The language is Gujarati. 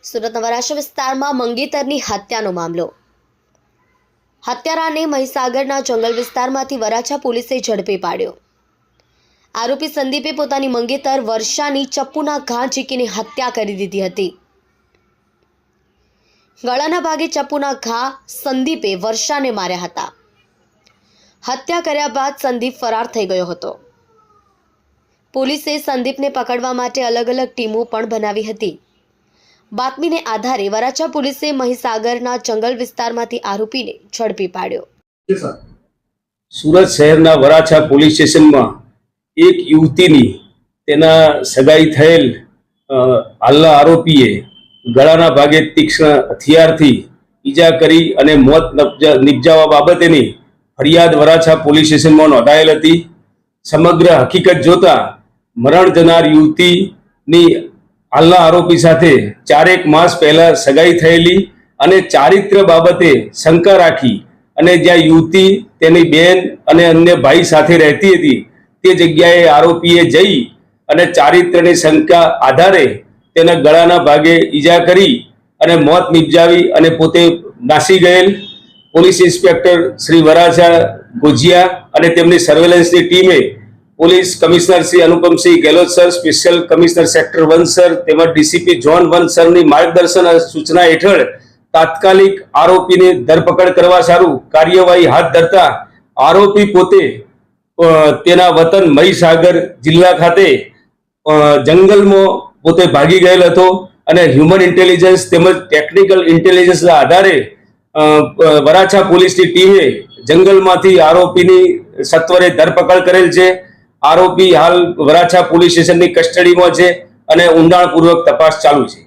સુરતના વરાછા વિસ્તારમાં મંગેતરની હત્યાનો મામલો। હત્યારાને મહીસાગરના જંગલ વિસ્તારમાંથી વરાછા પોલીસે ઝડપી પાડ્યો। આરોપી સંદીપે પોતાની મંગેતર વર્ષાની ચપ્પુના ઘા ઝીકીને હત્યા કરી દીધી હતી। ગળાના ભાગે ચપ્પુના ઘા સંદીપે વર્ષાને માર્યા હતા। હત્યા કર્યા બાદ સંદીપ ફરાર થઈ ગયો હતો। પોલીસે સંદીપને પકડવા માટે અલગ અલગ ટીમો પણ બનાવી હતી। બાતમીને આધારે વરાછા પોલીસે મહીસાગરના જંગલ વિસ્તારમાંથી આરોપીને ઝડપી પાડ્યો। સુરત શહેરના વરાછા પોલીસ સ્ટેશનમાં એક યુવતીની તેના સગાઈ થયેલ હાલના આરોપીએ ગળાના ભાગે તીક્ષ્ણ હથિયારથી ઈજા કરી અને મોત નિપજાવવા બાબતેની ફરિયાદ વરાછા પોલીસ સ્ટેશનમાં નોંધાયેલ હતી। સમગ્ર હકીકત જોતા મરણ જનાર યુવતીની હાલના આરોપી સાથે 4 માસ પહેલા સગાઈ થયેલી અને ચારિત્ર બાબતે શંકા રાખી અને જ્યાં યુવતી તેની બેન અને અન્ય ભાઈ સાથે રહેતી હતી તે જગ્યાએ આરોપીએ જઈ અને ચારિત્રની શંકા આધારે તેના ગળાના ભાગે ઈજા કરી અને મોત નિપજાવી અને પોતે નાસી ગયેલ। પોલીસ ઇન્સ્પેક્ટર શ્રી વરાછા ગોજિયા અને તેમની સર્વેલન્સની ટીમે police commissioner Shri Anupamsinh Gehlot sir, special commissioner sector 1 sir તેમજ ડીસીપી ઝોન 1 સરની માર્ગદર્શન સૂચના હેઠળ તાત્કાલિક આરોપીની ધરપકડ કરવા સારું કાર્યવાહી હાથ ધરતા આરોપી પોતે તેના વતન મહીસાગર જિલ્લા ખાતે જંગલમાં પોતે ભાગી ગયેલ હતો અને હ્યુમન ઇન્ટેલિજન્સ તેમજ ટેકનિકલ ઇન્ટેલિજન્સના આધારે વરાછા પોલીસની ટીમે જંગલમાંથી આરોપીની સત્વરે ધરપકડ કરેલ છે। આરોપી હાલ વરાછા પોલીસ સ્ટેશનની કસ્ટડીમાં છે અને ઊંડાણપૂર્વક તપાસ ચાલુ છે।